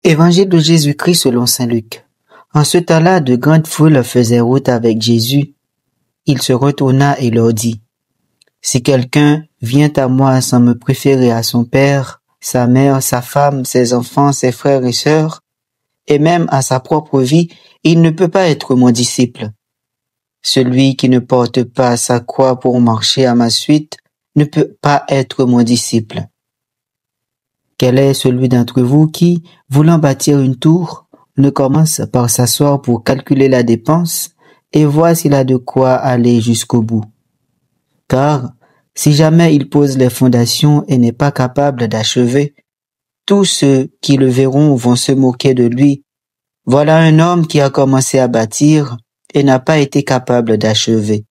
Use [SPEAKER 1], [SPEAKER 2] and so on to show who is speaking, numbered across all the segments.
[SPEAKER 1] Évangile de Jésus-Christ selon saint Luc. En ce temps-là, de grandes foules faisaient route avec Jésus. Il se retourna et leur dit, « Si quelqu'un vient à moi sans me préférer à son père, sa mère, sa femme, ses enfants, ses frères et sœurs, et même à sa propre vie, il ne peut pas être mon disciple. Celui qui ne porte pas sa croix pour marcher à ma suite ne peut pas être mon disciple. Quel est celui d'entre vous qui, voulant bâtir une tour, ne commence par s'asseoir pour calculer la dépense et voir s'il a de quoi aller jusqu'au bout? Car, si jamais il pose les fondations et n'est pas capable d'achever, tous ceux qui le verront vont se moquer de lui. Voilà un homme qui a commencé à bâtir et n'a pas été capable d'achever.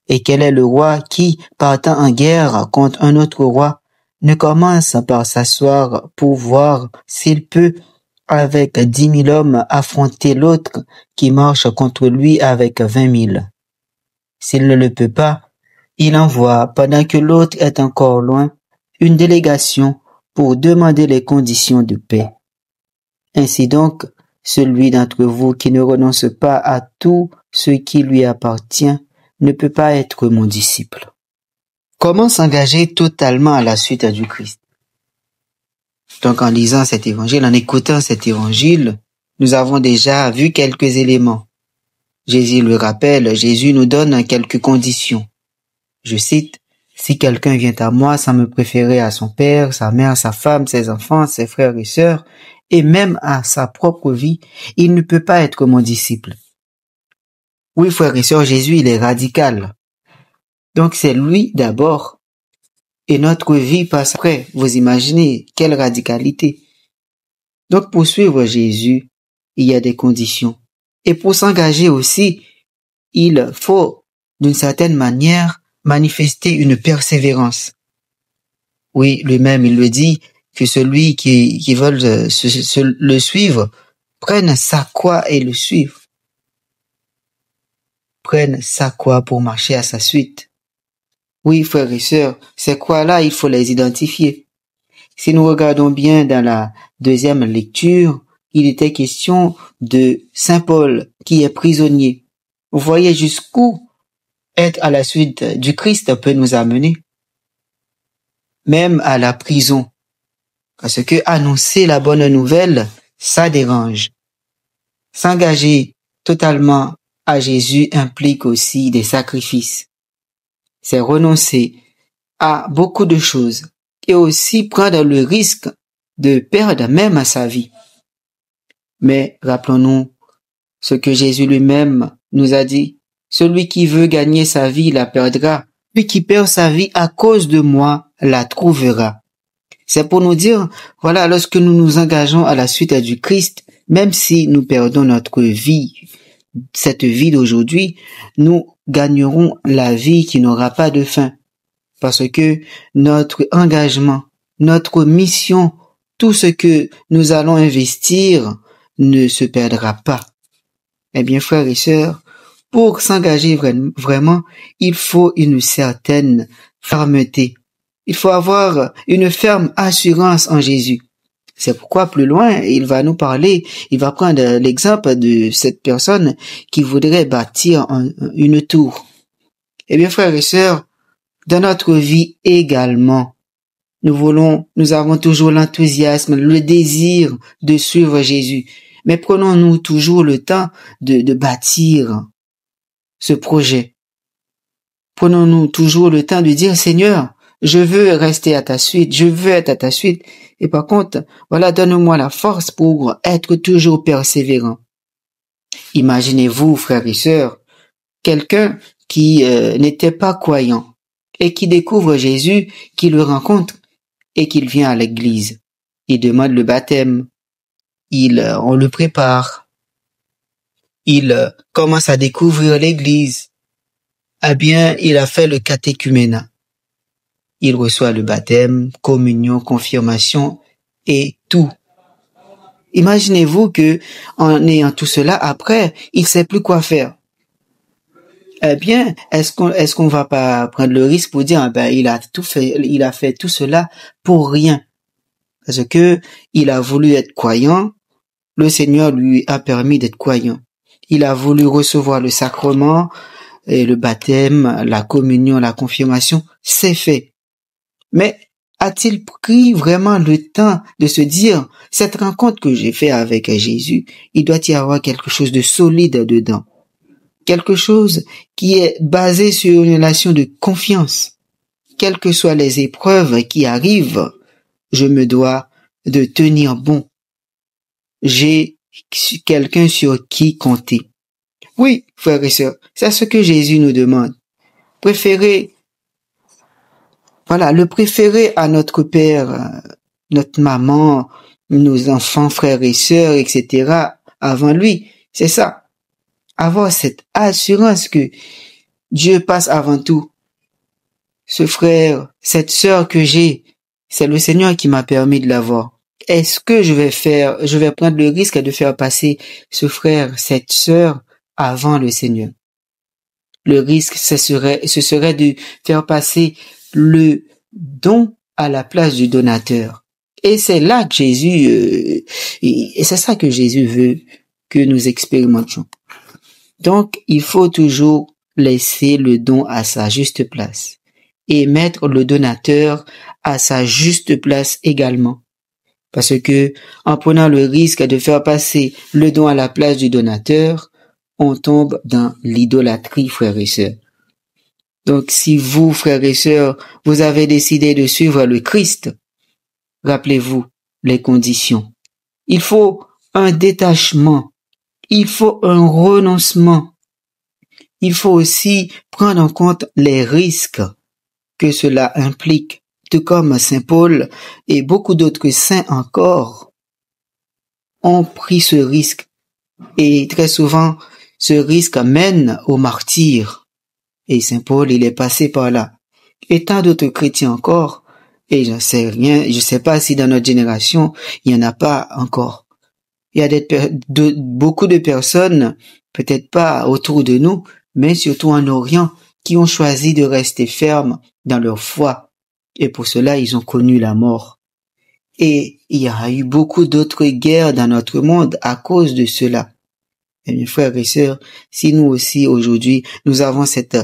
[SPEAKER 1] Et quel est le roi qui, partant en guerre contre un autre roi, ne commence par s'asseoir pour voir s'il peut, avec 10 000 hommes, affronter l'autre qui marche contre lui avec 20 000. S'il ne le peut pas, il envoie, pendant que l'autre est encore loin, une délégation pour demander les conditions de paix. Ainsi donc, celui d'entre vous qui ne renonce pas à tout ce qui lui appartient ne peut pas être mon disciple. Comment s'engager totalement à la suite du Christ? Donc en lisant cet évangile, en écoutant cet évangile, nous avons déjà vu quelques éléments. Jésus le rappelle, Jésus nous donne quelques conditions. Je cite, « Si quelqu'un vient à moi sans me préférer à son père, sa mère, sa femme, ses enfants, ses frères et sœurs, et même à sa propre vie, il ne peut pas être mon disciple. » Oui, frères et sœurs, Jésus, il est radical. Donc c'est lui d'abord, et notre vie passe après. Vous imaginez quelle radicalité. Donc pour suivre Jésus, il y a des conditions. Et pour s'engager aussi, il faut, d'une certaine manière, manifester une persévérance. Oui, lui-même, il le dit, que celui qui veut le suivre, prenne sa croix et le suive. Prenne sa croix pour marcher à sa suite. Oui, frères et sœurs, ces croix-là, il faut les identifier. Si nous regardons bien dans la deuxième lecture, il était question de Saint Paul qui est prisonnier. Vous voyez jusqu'où être à la suite du Christ peut nous amener. Même à la prison. Parce que annoncer la bonne nouvelle, ça dérange. S'engager totalement à Jésus implique aussi des sacrifices. C'est renoncer à beaucoup de choses et aussi prendre le risque de perdre même sa vie. Mais rappelons-nous ce que Jésus lui-même nous a dit. Celui qui veut gagner sa vie la perdra. Celui qui perd sa vie à cause de moi la trouvera. C'est pour nous dire, voilà, lorsque nous nous engageons à la suite du Christ, même si nous perdons notre vie, cette vie d'aujourd'hui, nous gagnerons la vie qui n'aura pas de fin. Parce que notre engagement, notre mission, tout ce que nous allons investir ne se perdra pas. Eh bien, frères et sœurs, pour s'engager vraiment, il faut une certaine fermeté. Il faut avoir une ferme assurance en Jésus. C'est pourquoi plus loin, il va nous parler, il va prendre l'exemple de cette personne qui voudrait bâtir une tour. Eh bien, frères et sœurs, dans notre vie également, nous avons toujours l'enthousiasme, le désir de suivre Jésus. Mais prenons-nous toujours le temps de bâtir ce projet. Prenons-nous toujours le temps de dire, Seigneur, je veux rester à ta suite, je veux être à ta suite. Et par contre, voilà, donne-moi la force pour être toujours persévérant. Imaginez-vous, frères et sœurs, quelqu'un qui n'était pas croyant et qui découvre Jésus, qui le rencontre et qu'il vient à l'église. Il demande le baptême. On le prépare. Il commence à découvrir l'église. Eh bien, il a fait le catéchuménat. Il reçoit le baptême, communion, confirmation et tout. Imaginez-vous que, en ayant tout cela, après, il sait plus quoi faire. Eh bien, est-ce qu'on va pas prendre le risque pour dire, il a fait tout cela pour rien. Parce que il a voulu être croyant, le Seigneur lui a permis d'être croyant. Il a voulu recevoir le sacrement, et le baptême, la communion, la confirmation, c'est fait. Mais a-t-il pris vraiment le temps de se dire, cette rencontre que j'ai faite avec Jésus, il doit y avoir quelque chose de solide dedans. Quelque chose qui est basé sur une relation de confiance. Quelles que soient les épreuves qui arrivent, je me dois de tenir bon. J'ai quelqu'un sur qui compter. Oui, frères et sœurs, c'est ce que Jésus nous demande. Le préférer à notre père, notre maman, nos enfants, frères et sœurs, etc., avant lui. C'est ça. Avoir cette assurance que Dieu passe avant tout. Ce frère, cette sœur que j'ai, c'est le Seigneur qui m'a permis de l'avoir. Est-ce que je vais prendre le risque de faire passer ce frère, cette sœur avant le Seigneur? Le risque, ce serait de faire passer le don à la place du donateur. Et c'est là que Jésus, et c'est ça que Jésus veut que nous expérimentions. Donc, il faut toujours laisser le don à sa juste place et mettre le donateur à sa juste place également. Parce que, en prenant le risque de faire passer le don à la place du donateur, on tombe dans l'idolâtrie, frères et sœurs. Donc, si vous, frères et sœurs, vous avez décidé de suivre le Christ, rappelez-vous les conditions. Il faut un détachement. Il faut un renoncement. Il faut aussi prendre en compte les risques que cela implique, tout comme Saint Paul et beaucoup d'autres saints encore ont pris ce risque. Et très souvent, ce risque mène au martyre. Et Saint Paul, il est passé par là. Et tant d'autres chrétiens encore, et je sais pas si dans notre génération, il n'y en a pas encore. Il y a beaucoup de personnes, peut-être pas autour de nous, mais surtout en Orient, qui ont choisi de rester fermes dans leur foi. Et pour cela, ils ont connu la mort. Et il y a eu beaucoup d'autres guerres dans notre monde à cause de cela. Et mes frères et sœurs, si nous aussi aujourd'hui, nous avons cette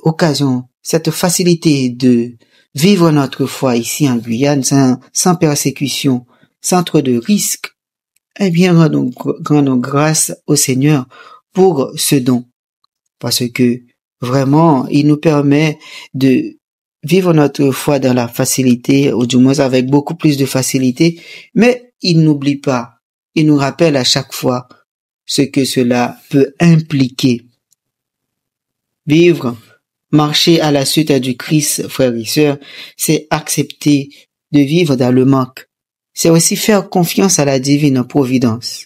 [SPEAKER 1] occasion, cette facilité de vivre notre foi ici en Guyane sans persécution, sans trop de risques, eh bien, rendons grâce au Seigneur pour ce don. Parce que vraiment, il nous permet de vivre notre foi dans la facilité, ou du moins avec beaucoup plus de facilité, mais il n'oublie pas, il nous rappelle à chaque fois ce que cela peut impliquer. Vivre, marcher à la suite du Christ, frères et sœurs, c'est accepter de vivre dans le manque. C'est aussi faire confiance à la divine providence.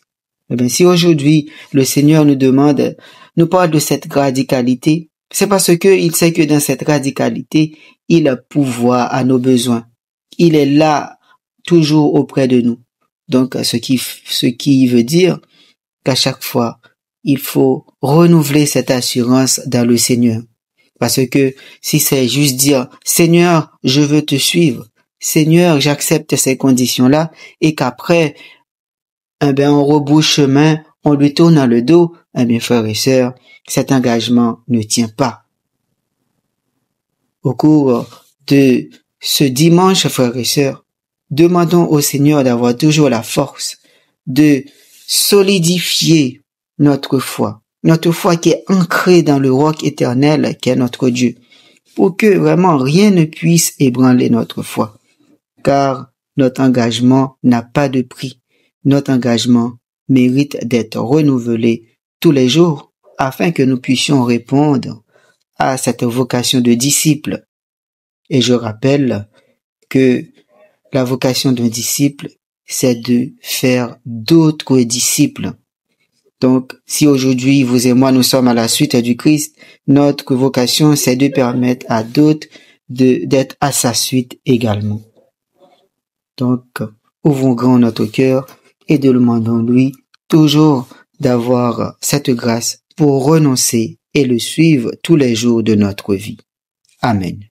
[SPEAKER 1] Eh bien, si aujourd'hui le Seigneur nous parle de cette radicalité, c'est parce que il sait que dans cette radicalité, il a pouvoir à nos besoins. Il est là, toujours auprès de nous. Donc, ce qui veut dire qu'à chaque fois, il faut renouveler cette assurance dans le Seigneur. Parce que si c'est juste dire, Seigneur, je veux te suivre, Seigneur, j'accepte ces conditions-là, et qu'après, on rebrousse chemin, on lui tourne le dos, frères et sœurs, cet engagement ne tient pas. Au cours de ce dimanche, frères et sœurs, demandons au Seigneur d'avoir toujours la force de solidifier notre foi qui est ancrée dans le roc éternel qui est notre Dieu, pour que vraiment rien ne puisse ébranler notre foi, car notre engagement n'a pas de prix. Notre engagement mérite d'être renouvelé tous les jours afin que nous puissions répondre à cette vocation de disciple. Et je rappelle que la vocation d'un disciple, c'est de faire d'autres disciples. Donc, si aujourd'hui vous et moi nous sommes à la suite du Christ, notre vocation, c'est de permettre à d'autres d'être à sa suite également. Donc, ouvrons grand notre cœur et demandons-lui toujours d'avoir cette grâce pour renoncer et le suivre tous les jours de notre vie. Amen.